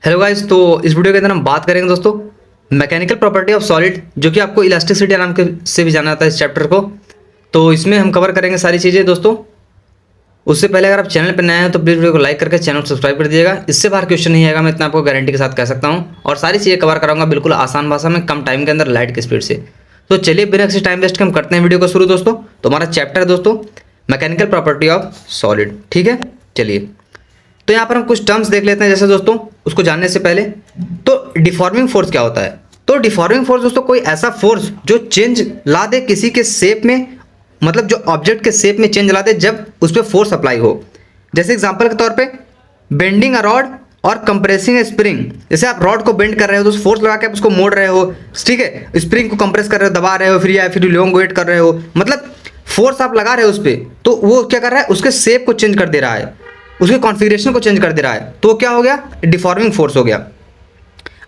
Hello guys, तो इस video के अंदर हम बात करेंगे दोस्तों मैकेनिकल प्रॉपर्टी ऑफ सॉलिड, जो कि आपको इलास्टिसिटी नाम के से भी जाना जाता है इस चैप्टर को। तो इसमें हम कवर करेंगे सारी चीज़ें दोस्तों। उससे पहले अगर आप चैनल पर नए हैं तो प्लीज़ वीडियो को लाइक करके चैनल को सब्सक्राइब कर दीजिएगा। इससे बाहर क्वेश्चन नहीं आएगा, मैं इतना आपको गारंटी के साथ कह सकता हूँ। और सारी चीज़ें कवर कराऊंगा बिल्कुल आसान भाषा में, कम टाइम के अंदर, लाइट की स्पीड से। तो चलिए बिना किसी टाइम वेस्ट के हम करते हैं वीडियो को शुरू दोस्तों। तो हमारा चैप्टर है दोस्तों मैकेनिकल प्रॉपर्टी ऑफ सॉलिड। ठीक है, चलिए तो यहाँ पर हम कुछ टर्म्स देख लेते हैं। जैसे दोस्तों उसको जानने से पहले तो डिफॉर्मिंग फोर्स क्या होता है। तो डिफॉर्मिंग फोर्स दोस्तों कोई ऐसा फोर्स जो चेंज ला दे किसी के शेप में, मतलब जो ऑब्जेक्ट के शेप में चेंज ला दे जब उस पर फोर्स अप्लाई हो। जैसे एग्जांपल के तौर पे बेंडिंग अ रॉड और कंप्रेसिंग ए स्प्रिंग। जैसे आप रॉड को बेंड कर रहे हो तो फोर्स लगा के आप उसको मोड़ रहे हो, ठीक है, स्प्रिंग को कंप्रेस कर रहे हो, दबा रहे हो, फिर इलोंगेट कर रहे हो, मतलब फोर्स आप लगा रहे हो उस पर। तो वो क्या कर रहा है, उसके शेप को चेंज कर दे रहा है, उसके कॉन्फ़िगरेशन को चेंज कर दे रहा है। तो क्या हो गया, डिफॉर्मिंग फोर्स हो गया।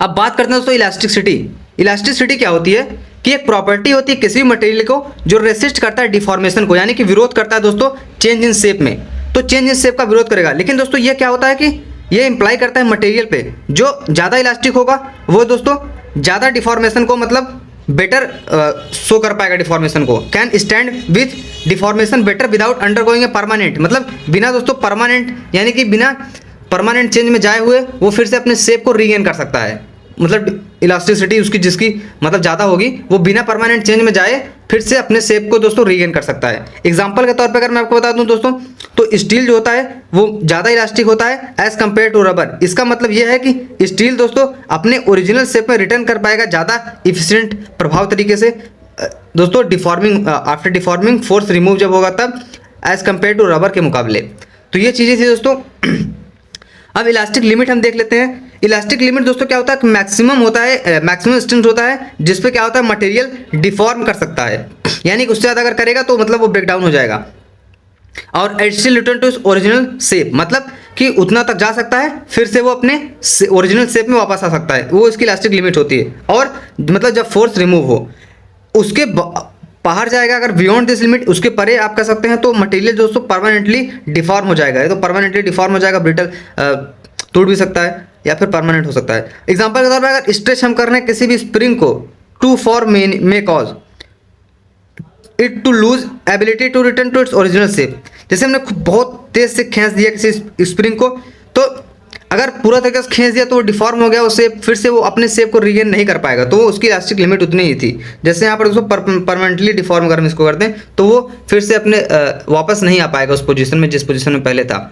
अब बात करते हैं दोस्तों इलास्टिसिटी। इलास्टिसिटी क्या होती है कि एक प्रॉपर्टी होती है किसी भी मटेरियल को जो रेसिस्ट करता है डिफॉर्मेशन को, यानी कि विरोध करता है दोस्तों चेंज इन शेप में। तो चेंज इन शेप का विरोध करेगा। लेकिन दोस्तों ये क्या होता है कि ये इंप्लाई करता है मटेरियल पे जो ज़्यादा इलास्टिक होगा वो दोस्तों ज़्यादा डिफॉर्मेशन को, मतलब बेटर शो कर पाएगा डिफॉर्मेशन को। Can stand with deformation better without undergoing a permanent, मतलब बिना दोस्तों परमानेंट, यानी कि बिना परमानेंट चेंज में जाए हुए वो फिर से अपने शेप को रीगेन कर सकता है। मतलब इलास्टिसिटी उसकी जिसकी मतलब ज़्यादा होगी वो बिना परमानेंट चेंज में जाए फिर से अपने शेप को दोस्तों रीगेन कर सकता है। एग्जांपल के तौर पे अगर मैं आपको बता दूं दोस्तों, तो स्टील जो होता है वो ज़्यादा इलास्टिक होता है एज कम्पेयर टू रबर। इसका मतलब ये है कि स्टील दोस्तों अपने ओरिजिनल शेप में रिटर्न कर पाएगा ज़्यादा इफिशिएंट प्रभाव तरीके से दोस्तों deforming after deforming force remove जब होगा तब, एज कम्पेयर टू रबर के मुकाबले। तो ये चीज़ें थी दोस्तों। अब इलास्टिक लिमिट हम देख लेते हैं। इलास्टिक लिमिट दोस्तों क्या होता है, मैक्सिमम होता है, मैक्सिमम स्ट्रेंथ होता है जिस पे क्या होता है मटेरियल डिफॉर्म कर सकता है, यानी कि उससे ज़्यादा अगर करेगा तो मतलब वो ब्रेक डाउन हो जाएगा। और it still return to its original shape, मतलब कि उतना तक जा सकता है फिर से वो अपने ओरिजिनल शेप में वापस आ सकता है, वो इसकी इलास्टिक लिमिट होती है। और मतलब जब फोर्स रिमूव हो उसके बाहर जाएगा, अगर बियॉन्ड दिस लिमिट उसके परे आप कह सकते हैं तो मटेरियल दोस्तों परमानेंटली डिफॉर्म हो जाएगा। तो परमानेंटली डिफॉर्म हो जाएगा, ब्रिटल टूट भी सकता है या फिर परमानेंट हो सकता है। एग्जांपल के तौर पर अगर स्ट्रेच हम कर रहे हैं किसी भी स्प्रिंग को, too far may cause it to lose ability to return to its original shape. जैसे हमने बहुत तेज से खींच दिया किसी स्प्रिंग को, तो अगर पूरा तरीके से खींच दिया तो वो डिफॉर्म हो गया, वो शेप फिर से वो अपने शेप को रिगेन नहीं कर पाएगा। तो उसकी इलास्टिक लिमिट उतनी ही थी। जैसे यहाँ पर उसको परमानेंटली डिफॉर्म अगर हम इसको करते हैं तो वो फिर से अपने वापस नहीं आ पाएगा उस पोजीशन में जिस पोजीशन में पहले था।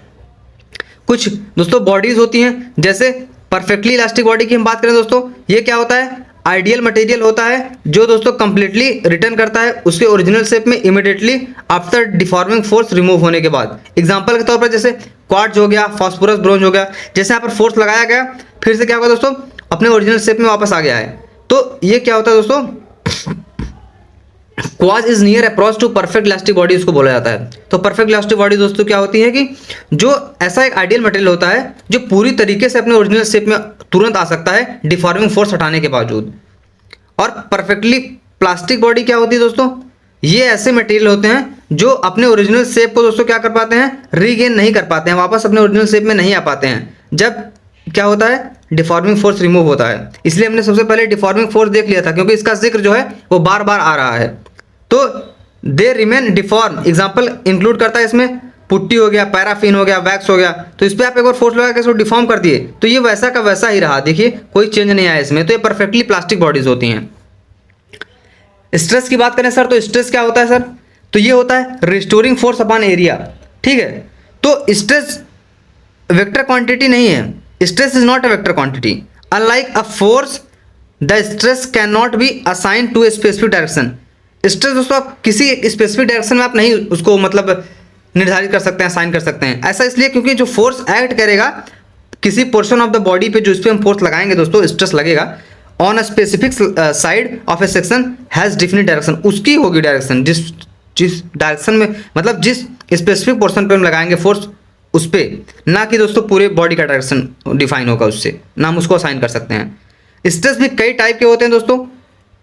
कुछ दोस्तों बॉडीज होती हैं, जैसे परफेक्टली इलास्टिक बॉडी की हम बात करें दोस्तों, ये क्या होता है, आइडियल मटेरियल होता है जो दोस्तों कंप्लीटली रिटर्न करता है उसके ओरिजिनल शेप में immediately after deforming force remove होने के बाद। एग्जांपल के तौर पर जैसे क्वार्ट्ज हो गया, फास्फोरस ब्रोंज हो गया, जैसे यहाँ पर फोर्स लगाया गया फिर से क्या होगा दोस्तों, अपने ओरिजिनल शेप में वापस आ गया है। तो ये क्या होता है दोस्तों, quartz is near approach to perfect elastic body इसको बोला जाता है। तो परफेक्ट इलास्टिक बॉडी दोस्तों क्या होती है कि जो ऐसा एक आइडियल मटेरियल होता है जो पूरी तरीके से अपने ओरिजिनल शेप में तुरंत आ सकता है डिफॉर्मिंग फोर्स हटाने के बावजूद। और परफेक्टली प्लास्टिक बॉडी क्या होती है दोस्तों, ये ऐसे मटेरियल होते हैं जो अपने ओरिजिनल शेप को दोस्तों क्या कर पाते हैं, रीगेन नहीं कर पाते हैं, वापस अपने ओरिजिनल शेप में नहीं आ पाते हैं जब क्या होता है डिफॉर्मिंग फोर्स रिमूव होता है। इसलिए हमने सबसे पहले डिफॉर्मिंग फोर्स देख लिया था क्योंकि इसका जिक्र जो है वो बार बार आ रहा है। तो they remain deform, example include करता है इसमें पुट्टी हो गया, पैराफिन हो गया, वैक्स हो गया। तो इस पर आप एक बार फोर्स लगा के इसको डिफॉर्म कर दिए तो ये वैसा का वैसा ही रहा, देखिए कोई चेंज नहीं आया इसमें। तो ये परफेक्टली प्लास्टिक बॉडीज होती हैं। स्ट्रेस की बात करें सर, तो स्ट्रेस क्या होता है सर, तो ये होता है रिस्टोरिंग फोर्स अपॉन एरिया। ठीक है, तो स्ट्रेस वेक्टर क्वांटिटी नहीं है, stress is not a vector quantity. Unlike a force the stress can not be assign to a specific direction. Stress दोस्तों आप किसी स्पेसिफिक डायरेक्शन में आप नहीं उसको मतलब निर्धारित कर सकते हैं, असाइन कर सकते हैं। ऐसा इसलिए क्योंकि जो फोर्स एक्ट करेगा किसी पोर्शन ऑफ द बॉडी पे जो इस पर हम फोर्स लगाएंगे दोस्तों, स्ट्रेस लगेगा on a specific side of A section has definite direction, उसकी होगी डायरेक्शन जिस डायरेक्शन में, मतलब जिस स्पेसिफिक पोर्शन पे हम लगाएंगे फोर्स उस पर, ना कि दोस्तों पूरे बॉडी का डायरेक्शन डिफाइन होगा उससे, ना हम उसको असाइन कर सकते हैं। स्ट्रेस भी कई टाइप के होते हैं दोस्तों।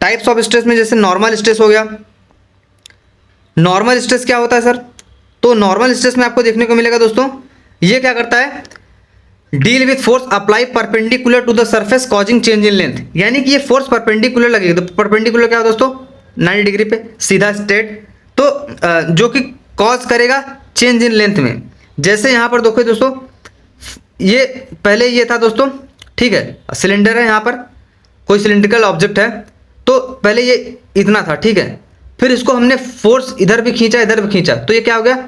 टाइप्स ऑफ स्ट्रेस में जैसे नॉर्मल स्ट्रेस हो गया। नॉर्मल स्ट्रेस क्या होता है सर, तो नॉर्मल स्ट्रेस में आपको देखने को मिलेगा दोस्तों, ये क्या करता है, deal with force apply perpendicular to the surface causing change in length, यानी कि ये फोर्स परपेंडिकुलर लगेगी। तो परपेंडिकुलर क्या होता है दोस्तों 90 डिग्री पे सीधा स्ट्रेट, तो जो कि कॉज करेगा चेंज इन लेंथ में। जैसे यहाँ पर देखो दोस्तों, ये पहले ये था दोस्तों, ठीक है, सिलेंडर है, यहाँ पर कोई सिलेंड्रिकल ऑब्जेक्ट है, तो पहले ये इतना था, ठीक है, फिर इसको हमने फोर्स इधर भी खींचा इधर भी खींचा, तो ये क्या हो गया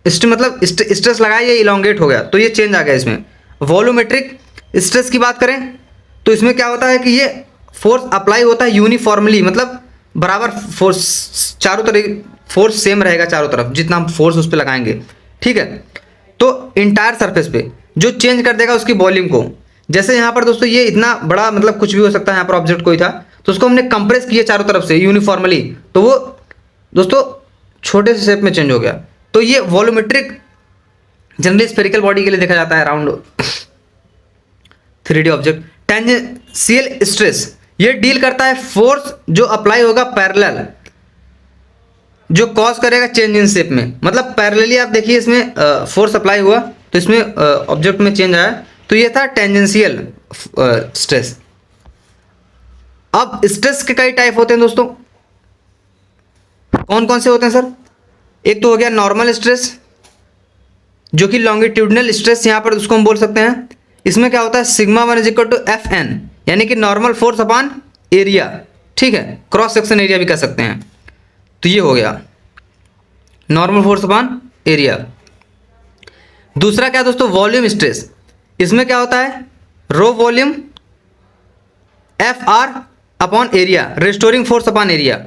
मतलब स्ट्रेस लगाया, ये इलोंगेट हो गया, तो ये चेंज आ गया इसमें। वॉल्यूमेट्रिक स्ट्रेस की बात करें तो इसमें क्या होता है कि ये फोर्स अप्लाई होता है यूनिफॉर्मली, मतलब बराबर फोर्स चारों तरफ, फोर्स सेम रहेगा चारों तरफ जितना हम फोर्स उस पर लगाएंगे, ठीक है। तो इंटायर सरफेस पे जो चेंज कर देगा उसकी वॉल्यूम को। जैसे यहाँ पर दोस्तों ये इतना बड़ा मतलब कुछ भी हो सकता है, यहाँ पर ऑब्जेक्ट कोई था तो उसको हमने कंप्रेस किया चारों तरफ से यूनिफॉर्मली, तो वो दोस्तों छोटे से शेप में चेंज हो गया। तो ये वॉल्यूमेट्रिक जनरली स्फेरिकल बॉडी के लिए देखा जाता है around 3D object. Tangential stress ये डील करता है फोर्स जो अप्लाई होगा पैरेलल, जो कॉज करेगा चेंज इन शेप में, मतलब पैरेलली आप देखिए इसमें फोर्स अप्लाई हुआ तो इसमें ऑब्जेक्ट में चेंज आया, तो ये था टेंजेंशियल स्ट्रेस। अब स्ट्रेस के कई टाइप होते हैं दोस्तों, कौन कौन से होते हैं सर? एक तो हो गया नॉर्मल स्ट्रेस, जो कि लॉन्गिट्यूडनल स्ट्रेस यहाँ पर उसको हम बोल सकते हैं। इसमें क्या होता है sigma 1 is equal to FN, यानी कि नॉर्मल फोर्स अपॉन एरिया, ठीक है, क्रॉस सेक्शन एरिया भी कह सकते हैं। तो ये हो गया नॉर्मल फोर्स अपॉन एरिया। दूसरा क्या दोस्तों वॉल्यूम स्ट्रेस, इसमें क्या होता है रो volume FR upon area, restoring force upon area.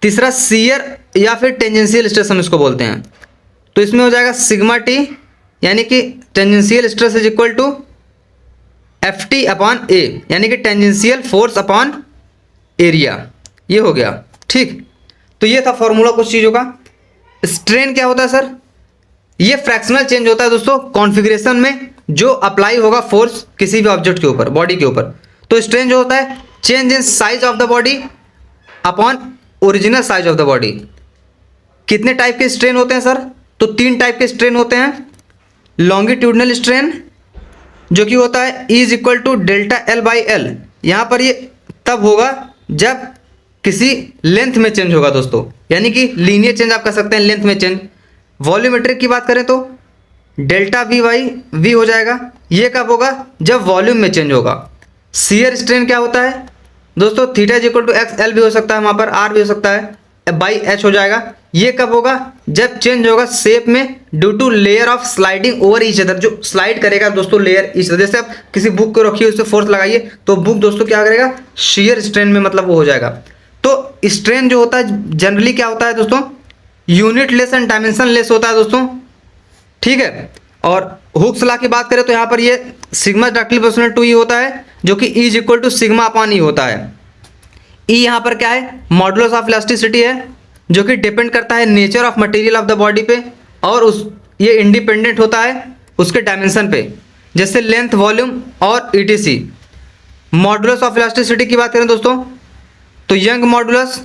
तीसरा सीयर या फिर टेंजेंशियल स्ट्रेस हम इसको बोलते हैं, तो इसमें हो जाएगा सिग्मा T, यानी कि tangential stress is equal to FT upon A, यानी कि टेंजेंशियल फोर्स अपॉन एरिया। ये हो गया, ठीक। तो ये था फॉर्मूला कुछ चीज़ों का। स्ट्रेन क्या होता है सर? ये फ्रैक्शनल चेंज होता है दोस्तों कॉन्फ़िगरेशन में, जो अप्लाई होगा फोर्स किसी भी ऑब्जेक्ट के ऊपर, बॉडी के ऊपर। तो स्ट्रेन जो होता है change in size of the body upon original size of the body. कितने टाइप के स्ट्रेन होते हैं सर? तो 3 टाइप के स्ट्रेन होते हैं। लॉन्गिट्यूडनल स्ट्रेन जो कि होता है E is equal to delta L by L, यहाँ पर ये तब होगा जब किसी लेंथ में चेंज होगा दोस्तों, यानी कि लीनियर चेंज आप कह सकते हैं, लेंथ में चेंज। वॉल्यूमेट्रिक की बात करें तो डेल्टा V बाई V हो जाएगा, ये कब होगा जब वॉल्यूम में चेंज होगा। शियर स्ट्रेन क्या होता है दोस्तों? Theta is equal to XL भी हो सकता है, वहाँ पर R भी हो सकता है, बाई H हो जाएगा। ये कब होगा जब चेंज होगा शेप में due to layer of sliding over each other, जो स्लाइड करेगा दोस्तों लेयर ईच अदर। जैसे आप किसी बुक को रखिए उस पर फोर्स लगाइए तो बुक दोस्तों क्या करेगा शियर स्ट्रेन में, मतलब वो हो जाएगा। तो स्ट्रेन जो होता है जनरली क्या होता है दोस्तों unit less and dimension less होता है दोस्तों, ठीक है। और हुक्स लॉ की बात करें तो यहाँ पर ये sigma directly proportional to E होता है, जो कि E is equal to sigma upon E होता है। E यहाँ पर क्या है मॉडुलस ऑफ इलास्टिसिटी है, जो कि डिपेंड करता है nature of material of the body पे, और उस ये इंडिपेंडेंट होता है उसके डायमेंशन पे, जैसे लेंथ, वॉल्यूम और ETC। मॉडुलस ऑफ इलास्टिसिटी की बात करें दोस्तों तो young modulus,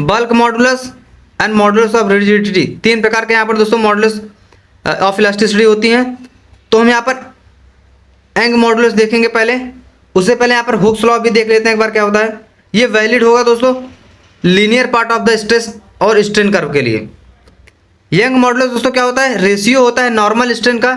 bulk modulus and modulus of rigidity, 3 प्रकार के यहाँ पर दोस्तों मॉडुलस ऑफ इलास्टिसिटी होती हैं। तो हम यहाँ पर यंग मॉडुलस देखेंगे पहले, उससे पहले यहाँ पर हुक्स लॉ भी देख लेते हैं एक बार क्या होता है। ये वैलिड होगा दोस्तों linear part of the stress और स्ट्रेन कर्व के लिए। यंग मॉडुलस दोस्तों क्या होता है रेशियो होता है नॉर्मल स्ट्रेन का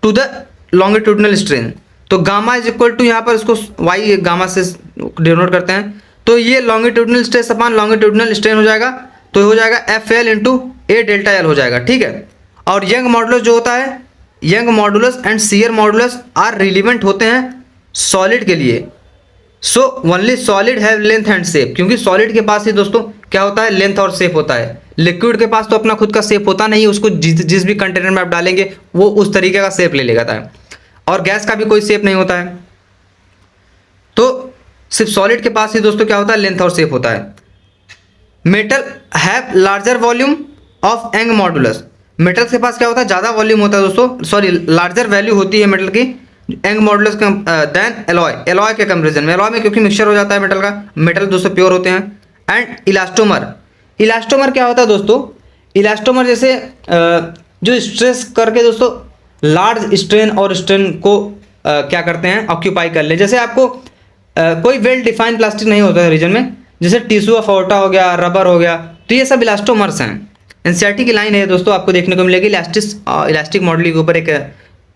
टू द लॉन्गिट्यूडनल स्ट्रेन। तो गामा इज इक्वल टू यहाँ पर इसको वाई गामा से डिनोट करते हैं, तो ये longitudinal stress upon longitudinal strain हो जाएगा, तो हो जाएगा FL into A delta L हो जाएगा, ठीक है। और यंग मॉडुलस जो होता है Young modulus and shear modulus are relevant होते हैं सॉलिड के लिए। So only solid have length and shape, क्योंकि सॉलिड के पास ही दोस्तों क्या होता है लेंथ और शेप होता है। लिक्विड के पास तो अपना खुद का शेप होता नहीं, उसको जिस भी कंटेनर में आप डालेंगे वो उस तरीके का शेप ले लेगा है, और गैस का भी कोई शेप नहीं होता है। तो सिर्फ सॉलिड के पास ही दोस्तों क्या होता है लेंथ और शेप होता है। Metal have larger volume of young modulus, metal के पास क्या होता है ज़्यादा वॉल्यूम होता है दोस्तों, सॉरी लार्जर वैल्यू होती है मेटल की Young modulus than alloy, alloy के कंपेरिजन में। एलॉय में क्योंकि मिक्सचर हो जाता है मेटल का, मेटल दोस्तों प्योर होते हैं। एंड इलास्टोमर, इलास्टोमर क्या होता है दोस्तों इलास्टोमर जैसे जो स्ट्रेस करके दोस्तों लार्ज स्ट्रेन और स्ट्रेन को क्या करते हैं, ऑक्यूपाई कर ले। जैसे आपको कोई वेल डिफाइंड प्लास्टिक नहीं होता है रीजन में, जैसे टिश्यू ऑफ अओर्टा हो गया, रबर हो गया, तो ये सब इलास्टोमर्स हैं। एनसीईआरटी की लाइन है दोस्तों, आपको देखने को मिलेगी इलास्टिक मॉडलिंग के ऊपर एक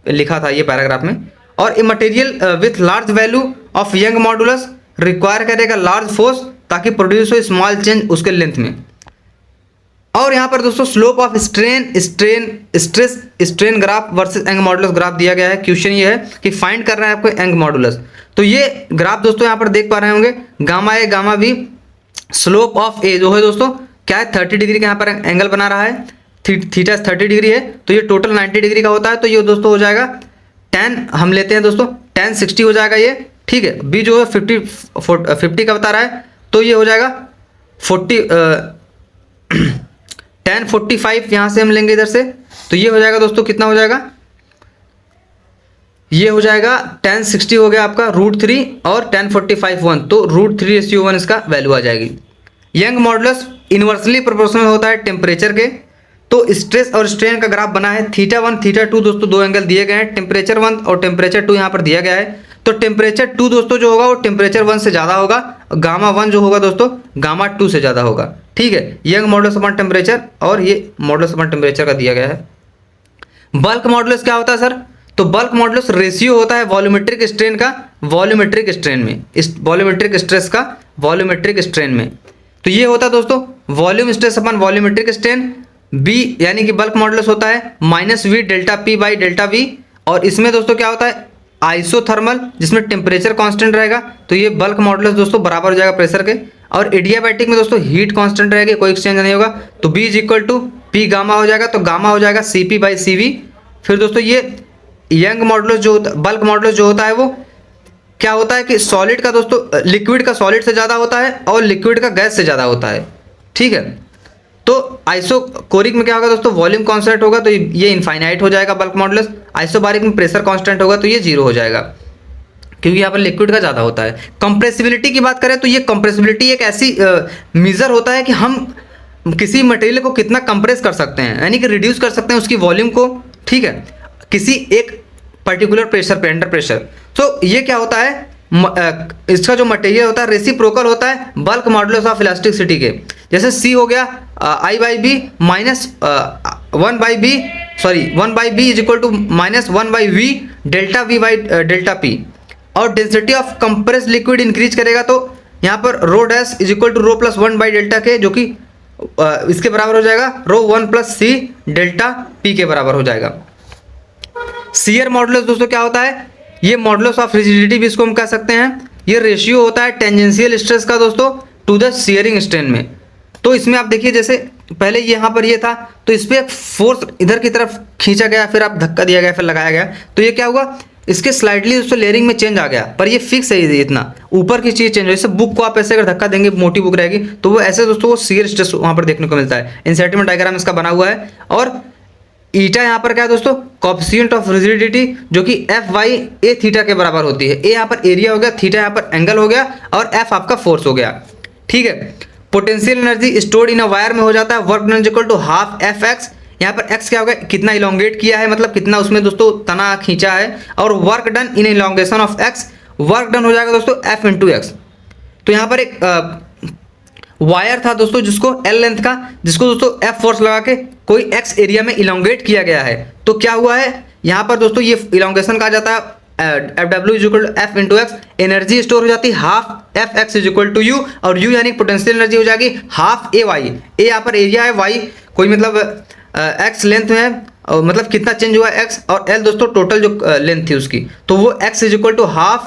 लिखा था ये पैराग्राफ में। और a material with large value of young modulus require करेगा लार्ज फोर्स ताकि प्रोड्यूस हो स्मॉल चेंज उसके लेंथ में। और यहाँ पर दोस्तों slope of strain graph versus young modulus graph दिया गया है। क्वेश्चन ये है कि फाइंड करना है आपको यंग मॉडुलस। तो ये ग्राफ दोस्तों यहाँ पर देख पा रहे होंगे, gamma A gamma B, slope of A जो है दोस्तों क्या है 30 डिग्री का यहाँ पर एंगल बना रहा है, थीटा 30 डिग्री है, तो ये टोटल 90 डिग्री का होता है। तो ये दोस्तों हो जाएगा 10, हम लेते हैं दोस्तों tan 60 हो जाएगा ये, ठीक है। बी जो है 50 का बता रहा है, तो ये हो जाएगा 10 45 यहाँ से हम लेंगे इधर से, तो ये हो जाएगा दोस्तों कितना हो जाएगा, ये हो जाएगा tan 60 हो गया आपका √3 और tan 45 1, तो √3:1 इसका वैल्यू आ जाएगी। यंग मॉडुलस इन्वर्सली प्रोपोर्शनल होता है टेम्परेचर के। तो स्ट्रेस और स्ट्रेन का ग्राफ बना है θ1 θ2 दोस्तों, दो एंगल दिए गए हैं, टेम्परेचर 1 और टेम्परेचर 2 यहाँ पर दिया गया है। तो टेम्परेचर 2 दोस्तों जो होगा वो टेम्परेचर 1 से ज़्यादा होगा, गामा 1 जो होगा दोस्तों गामा 2 से ज़्यादा होगा, ठीक है। यंग मॉडुलस अपॉन टेम्परेचर और ये मॉडुलस अपॉन टेम्परेचर का दिया गया है। बल्क मॉडुलस क्या होता है सर, तो बल्क मॉडुलस रेशियो होता है वॉल्यूमेट्रिक स्ट्रेन का वॉल्यूमेट्रिक स्ट्रेन में, इस वॉल्यूमेट्रिक स्ट्रेस का वॉल्यूमेट्रिक स्ट्रेन में। तो ये होता है दोस्तों volume stress upon volumetric strain. B यानी कि बल्क मॉडुलस होता है -v delta P by delta V। और इसमें दोस्तों क्या होता है आइसोथर्मल, जिसमें टेम्परेचर कांस्टेंट रहेगा, तो ये बल्क मॉडुलस दोस्तों बराबर हो जाएगा प्रेशर के। और एडियाबैटिक में दोस्तों हीट कांस्टेंट रहेगी, कोई एक्सचेंज नहीं होगा, तो B = P गामा हो जाएगा, तो गामा हो जाएगा Cp बाई CV। फिर दोस्तों ये यंग मॉडुलस जो होता है, बल्क मॉडुलस जो होता है वो क्या होता है कि सॉलिड का दोस्तों लिक्विड का सॉलिड से ज़्यादा होता है और लिक्विड का गैस से ज़्यादा होता है, ठीक है। तो आइसोकोरिक में क्या होगा दोस्तों वॉल्यूम कांस्टेंट होगा, तो ये इनफाइनाइट हो जाएगा बल्क मॉडुलस। आइसोबारिक में प्रेशर कांस्टेंट होगा, तो ये 0 हो जाएगा, क्योंकि यहाँ पर लिक्विड का ज़्यादा होता है। कंप्रेसिबिलिटी की बात करें तो ये कंप्रेसिबिलिटी एक ऐसी मेजर होता है कि हम किसी मटेरियल को कितना कंप्रेस कर सकते हैं, यानी कि रिड्यूस कर सकते हैं उसकी वॉल्यूम को, ठीक है, किसी एक पर्टिकुलर प्रेशर पे, अंडर प्रेशर। तो ये क्या होता है इसका जो मटेरियल होता है रेसिप्रोकल होता है बल्क मॉडुलस ऑफ इलास्टिसिटी के। जैसे C हो गया I/B minus 1/B -1/V delta V by delta P। और density of compressed liquid increase करेगा, तो यहाँ पर ρ' = ρ + 1 बाई डेल्टा के, जो कि इसके बराबर हो जाएगा ρ1 + C डेल्टा P के बराबर हो जाएगा। शियर मॉडुलस दोस्तों क्या होता है, ये मॉडुलस ऑफ रिजिडिटी भी इसको हम कह सकते हैं। ये रेशियो होता है टेंजेंशियल स्ट्रेस का दोस्तों टू द शियरिंग स्ट्रेन में। तो इसमें आप देखिए जैसे पहले यहाँ पर ये था, तो इस पर एक फोर्स इधर की तरफ खींचा गया, फिर आप धक्का दिया गया, फिर लगाया गया, तो ये क्या हुआ इसके स्लाइडली दोस्तों लेयरिंग में चेंज आ गया, पर ये फिक्स है, इतना ऊपर की चीज़ चेंज हो। जैसे बुक को आप ऐसे अगर धक्का देंगे, मोटी बुक रहेगी, तो वो ऐसे दोस्तों वो शियर स्ट्रेस वहाँ पर देखने को मिलता है। एनसीईआरटी में डायग्राम इसका बना हुआ है। और ईटा यहाँ पर क्या है दोस्तों कोएफिशिएंट ऑफ रिजिडिटी, जो कि F/A थीटा के बराबर होती है। ए यहाँ पर एरिया हो गया, थीटा यहाँ पर एंगल हो गया, और F आपका फोर्स हो गया, ठीक है। Potential energy stored in a wire में हो जाता है वर्क डन = ½ Fx। यहाँ पर x क्या होगा, कितना इलोंगेट किया है, मतलब कितना उसमें दोस्तों तना खींचा है, और work done in elongation of x, work done हो जाएगा दोस्तों F × x। तो यहाँ पर एक वायर था दोस्तों जिसको L लेंथ का, जिसको दोस्तों F फोर्स लगा के कोई x एरिया में इलोंगेट किया गया है, तो क्या हुआ है यहाँ पर दोस्तों ये इलोंगेशन कहा जाता है Fw = F × x। Energy store हो जाती है ½ Fx = U, और U यानी पोटेंशियल एनर्जी हो जाएगी ½ AY। A यहाँ पर एरिया है, Y कोई मतलब x लेंथ में है, और मतलब कितना चेंज हुआ x, और L दोस्तों टोटल जो लेंथ थी उसकी, तो वो x = ½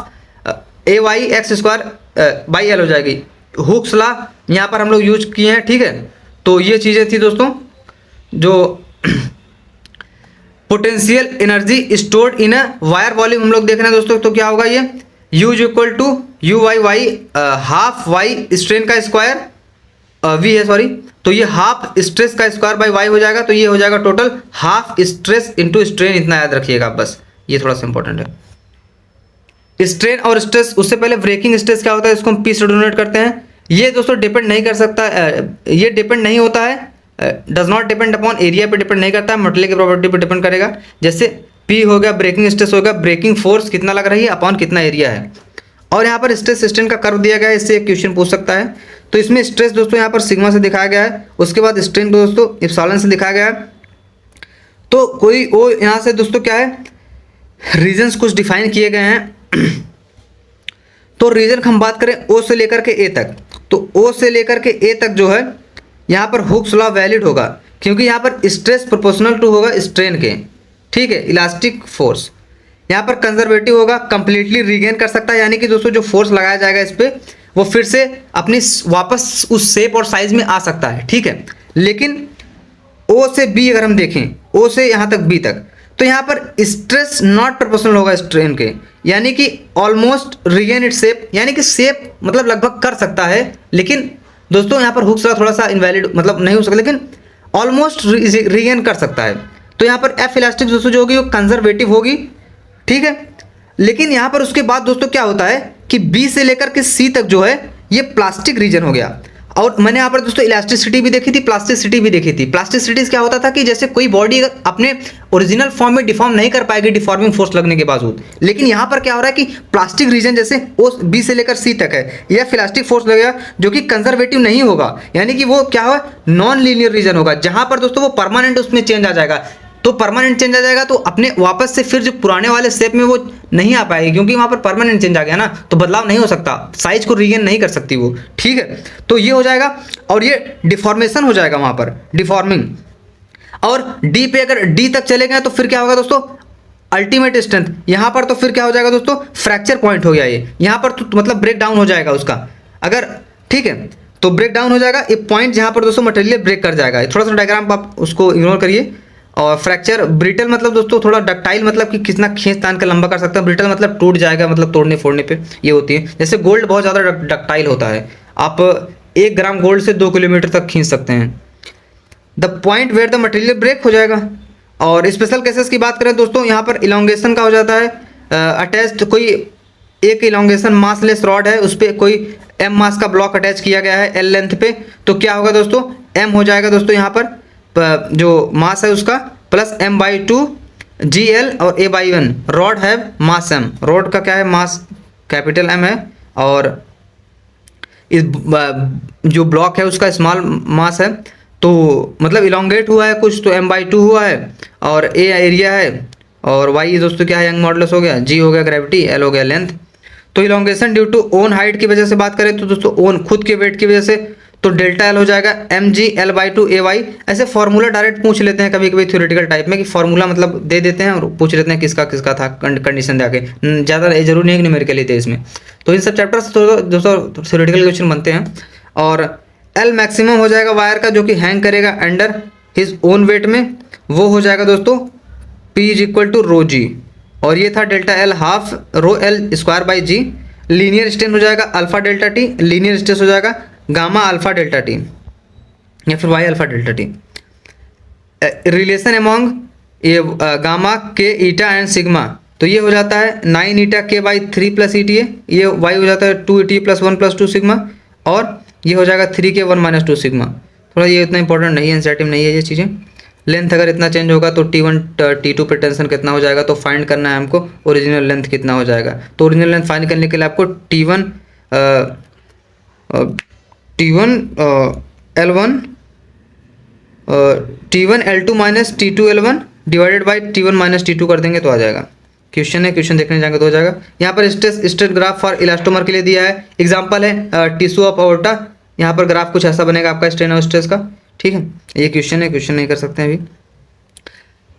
AY x² / L हो जाएगी। हुक्स लॉ यहाँ पर हम लोग यूज किए हैं, ठीक है। तो ये चीज़ें थी दोस्तों जो potential energy stored in a wire volume हम लोग देख रहे हैं दोस्तों। तो क्या होगा ये U = UY/Y ½ Y स्ट्रेन का स्क्वायर V है, सॉरी, तो ये ½ स्ट्रेस का स्क्वायर बाई Y हो जाएगा, तो ये हो जाएगा टोटल ½ स्ट्रेस इंटू स्ट्रेन, इतना याद रखिएगा बस, ये थोड़ा सा इंपॉर्टेंट है। स्ट्रेन और स्ट्रेस, उससे पहले ब्रेकिंग स्ट्रेस क्या होता है, इसको हम P से डिनोट करते हैं। ये दोस्तों डिपेंड नहीं कर सकता, ये डिपेंड नहीं होता है, does not depend upon area पे डिपेंड नहीं करता है, मटेरियल की प्रॉपर्टी पे डिपेंड करेगा। जैसे P हो गया ब्रेकिंग स्ट्रेस हो गया, ब्रेकिंग फोर्स कितना लग रही है अपॉन कितना एरिया है। और यहाँ पर स्ट्रेस स्ट्रेन का कर्व दिया गया है, इससे एक क्वेश्चन पूछ सकता है। तो इसमें स्ट्रेस दोस्तों यहाँ पर सिग्मा से दिखाया गया है, उसके बाद स्ट्रेन दोस्तों एप्सिलॉन से दिखाया गया है। तो कोई वो यहाँ से दोस्तों क्या है, रीजन्स कुछ डिफाइन किए गए हैं। तो रीजन हम बात करें ओ से लेकर के ए तक, तो ओ से लेकर के ए तक जो है यहाँ पर हुक्स लॉ वैलिड होगा, क्योंकि यहाँ पर स्ट्रेस प्रोपोर्शनल टू होगा स्ट्रेन के, ठीक है, इलास्टिक फोर्स। यहाँ पर कंजर्वेटिव होगा, कंप्लीटली रीगेन कर सकता है, यानी कि दोस्तों जो फोर्स लगाया जाएगा इस पर वो फिर से अपनी वापस उस शेप और साइज में आ सकता है, ठीक है। लेकिन ओ से बी अगर हम देखें, ओ से यहाँ तक बी तक, तो यहाँ पर स्ट्रेस नॉट प्रोपोर्शनल होगा स्ट्रेन के, यानी कि ऑलमोस्ट रीगेन इट शेप, यानी कि शेप मतलब लगभग कर सकता है, लेकिन दोस्तों यहाँ पर हुक्स लॉ थोड़ा सा इनवैलिड मतलब नहीं हो सकता, लेकिन ऑलमोस्ट रीगेन कर सकता है। तो यहाँ पर एफ इलास्टिक दोस्तों जो होगी वो कंजर्वेटिव होगी, ठीक है। लेकिन यहाँ पर उसके बाद दोस्तों क्या होता है कि बी से लेकर के सी तक जो है ये प्लास्टिक रीजन हो गया। और मैंने यहाँ पर दोस्तों इलास्टिसिटी भी देखी थी, प्लास्टिसिटी भी देखी थी। प्लास्टिसिटी क्या होता था कि जैसे कोई बॉडी अगर अपने ओरिजिनल फॉर्म में डिफॉर्म नहीं कर पाएगी डिफॉर्मिंग फोर्स लगने के बावजूद, लेकिन यहाँ पर क्या हो रहा है कि प्लास्टिक रीजन जैसे ओ बी से लेकर सी तक है, यह प्लास्टिक फोर्स लगेगा जो कि कंजर्वेटिव नहीं होगा, यानी कि वो क्या होगा, नॉन लीनियर रीजन होगा, जहां पर दोस्तों वो परमानेंट उसमें चेंज आ जाएगा। तो परमानेंट चेंज आ जाएगा तो अपने वापस से फिर जो पुराने वाले शेप में वो नहीं आ पाएगी, क्योंकि वहां पर परमानेंट चेंज आ गया ना, तो बदलाव नहीं हो सकता, साइज को रीगेन नहीं कर सकती वो, ठीक है। तो ये हो जाएगा और ये डिफॉर्मेशन हो जाएगा वहां पर, डिफॉर्मिंग। और डी पे अगर डी तक चले गए तो फिर क्या होगा दोस्तों, अल्टीमेट स्ट्रेंथ। यहां पर तो फिर क्या हो जाएगा दोस्तों, फ्रैक्चर पॉइंट हो गया ये, यहां पर तो मतलब ब्रेक डाउन हो जाएगा उसका, अगर ठीक है, तो ब्रेक डाउन हो जाएगा ये पॉइंट जहां पर दोस्तों मटेरियल ब्रेक कर जाएगा। थोड़ा सा डायग्राम आप उसको इग्नोर करिए। और फ्रैक्चर ब्रिटल मतलब दोस्तों थोड़ा डक्टाइल मतलब कि कितना खींच तान कर लंबा कर सकते हैं, ब्रिटल मतलब टूट जाएगा, मतलब तोड़ने फोड़ने पे ये होती है। जैसे गोल्ड बहुत ज़्यादा डक्टाइल होता है, आप 1 ग्राम गोल्ड से 2 किलोमीटर तक खींच सकते हैं। The point where the material break हो जाएगा। और स्पेशल केसेस की बात करें दोस्तों, यहाँ पर इलोंगेशन का हो जाता है, अटैच्ड कोई एक इलोंगेशन मासलेस रॉड है, उस पर कोई एम मास का ब्लॉक अटैच किया गया है एल लेंथ पे, तो क्या होगा दोस्तों, एम हो जाएगा दोस्तों यहाँ पर जो मास है उसका प्लस m/2 GL और a/1 रॉड है मास m, रॉड का क्या है मास कैपिटल M है, और इस जो ब्लॉक है उसका स्मॉल मास है, तो मतलब इलोंगेट हुआ है कुछ, तो m/2 हुआ है, और a एरिया है, और y दोस्तों क्या है, यंग मॉडुलस हो गया, g हो गया ग्रेविटी, l हो गया लेंथ। तो elongation due to own height की वजह से बात करें तो दोस्तों ओन खुद के वेट की वजह से, तो डेल्टा एल हो जाएगा mg l/2 ay। ऐसे फॉर्मूला डायरेक्ट पूछ लेते हैं कभी कभी थ्योरेटिकल टाइप में, कि फॉर्मूला मतलब दे देते हैं और पूछ लेते हैं किसका किसका था कंडीशन दे के, ज़्यादा जरूरी नहीं है कि न्यूमेरिकली दे इसमें। तो इन सब चैप्टर से दोस्तों थ्योरेटिकल क्वेश्चन बनते हैं। और एल मैक्सिमम हो जाएगा वायर का जो कि हैंग करेगा अंडर हिज ओन वेट में, वो हो जाएगा दोस्तों P = ρg, और ये था delta L half ρl²/g। Linear strain हो जाएगा alpha delta T, linear stress हो जाएगा गामा अल्फा डेल्टा टी या फिर Y alpha delta T. Relation among ये gamma K eta and sigma, तो ये हो जाता है 9 ईटा k/3 + ETA, ये वाई हो जाता है 2 ETA + 1 + 2 सिग्मा, और ये हो जाएगा 3k1 - 2 सिग्मा। थोड़ा ये इतना इंपॉर्टेंट नहीं है, इंसेटिव नहीं है ये चीज़ें। लेंथ अगर इतना चेंज होगा तो T1 T2 पे टेंशन कितना हो जाएगा, तो फाइंड करना है हमको ओरिजिनल लेंथ कितना हो जाएगा। तो ओरिजिनल लेंथ फाइंड करने के लिए आपको T1 L2 - T2 L1 divided by T1 - T2 कर देंगे तो आ जाएगा। क्वेश्चन है, क्वेश्चन देखने जाएंगे तो हो जाएगा। यहाँ पर स्ट्रेस ग्राफ फॉर इलास्टोमर के लिए दिया है, एग्जांपल है टिश्यू ऑफ अओर्टा। यहाँ पर ग्राफ कुछ ऐसा बनेगा आपका स्ट्रेन और स्ट्रेस का, ठीक है। ये क्वेश्चन है, क्वेश्चन नहीं कर सकते हैं अभी।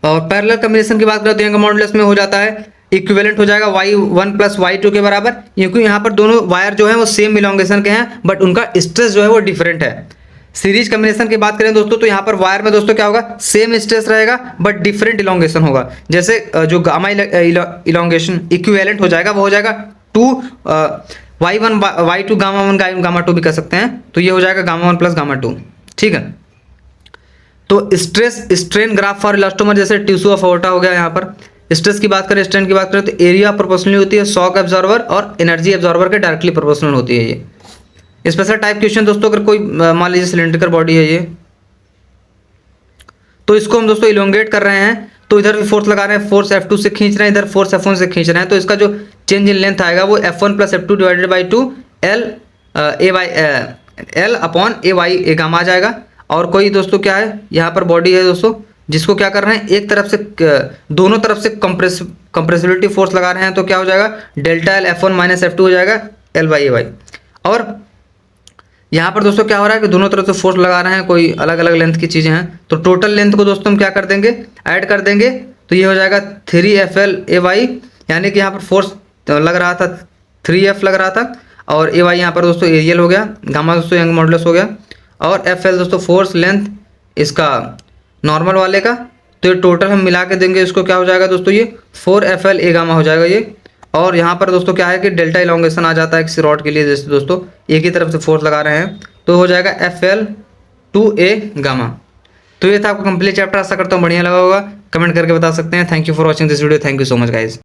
और पैरेलल कॉम्बिनेशन की बात करते हैं, मॉडुलस में हो जाता है इक्विवेलेंट हो जाएगा y1 + y2 के बराबर, क्योंकि यहाँ पर दोनों वायर जो है वो सेम इलोंगेशन के हैं, बट उनका स्ट्रेस जो है वो डिफरेंट है। सीरीज कॉम्बिनेशन की बात करें दोस्तों, तो यहाँ पर वायर में दोस्तों क्या होगा, सेम स्ट्रेस रहेगा बट डिफरेंट इलोंगेशन होगा। जैसे जो गामा इलोंगेशन इक्विवेलेंट हो जाएगा वो हो जाएगा 2 y1 y2 गामा1 गामा2 भी कर सकते हैं, तो ये हो जाएगा गामा1 + गामा2, ठीक है। तो stress strain graph for elastomer जैसे टिश्यू ऑफ अओर्टा हो गया। यहाँ पर स्ट्रेस की बात करें, स्ट्रेन की बात करें तो एरिया प्रोपोर्शनली होती है शॉक एब्जॉर्बर और एनर्जी एब्जॉर्बर के डायरेक्टली प्रोपोर्शनल होती है ये। स्पेशल टाइप क्वेश्चन दोस्तों, अगर कोई मान लीजिए सिलेंड्रिकल बॉडी है ये, तो इसको हम दोस्तों इलोंगेट कर रहे हैं, तो इधर भी फोर्स लगा रहे हैं, फोर्स F2 से खींच रहे हैं, इधर फोर्स F1 से खींच रहे हैं, तो इसका जो चेंज इन लेंथ आएगा वो F1 plus F2 divided by 2 L upon A Y A gamma आ जाएगा। और कोई दोस्तों क्या है, यहाँ पर बॉडी है दोस्तों, जिसको क्या कर रहे हैं, एक तरफ से दोनों तरफ से कंप्रेसिबिलिटी फोर्स लगा रहे हैं, तो क्या हो जाएगा, delta L F1 minus F2 हो जाएगा L बाई ए वाई। और यहाँ पर दोस्तों क्या हो रहा है कि दोनों तरफ से फोर्स लगा रहे हैं, कोई अलग अलग लेंथ की चीज़ें हैं, तो टोटल लेंथ को दोस्तों हम क्या कर देंगे, ऐड कर देंगे, तो ये हो जाएगा 3FL AY, यानी कि यहाँ पर फोर्स लग रहा था 3F लग रहा था, और AY यहाँ पर दोस्तों एरियल हो गया, गामा दोस्तों यंग मॉडुलस हो गया, और FL दोस्तों फोर्स लेंथ इसका नॉर्मल वाले का। तो ये टोटल हम मिला के देंगे, इसको क्या हो जाएगा दोस्तों, ये 4FL A गामा हो जाएगा ये। और यहाँ पर दोस्तों क्या है कि डेल्टा इलॉन्गेशन आ जाता है किसी रॉड के लिए, जैसे दोस्तों एक ही तरफ से फोर्स लगा रहे हैं, तो हो जाएगा FL2A गामा। तो ये था आपका कंप्लीट चैप्टर, आशा करता हूँ बढ़िया लगा होगा, कमेंट करके बता सकते हैं। Thank you for watching this video, thank you so much guys.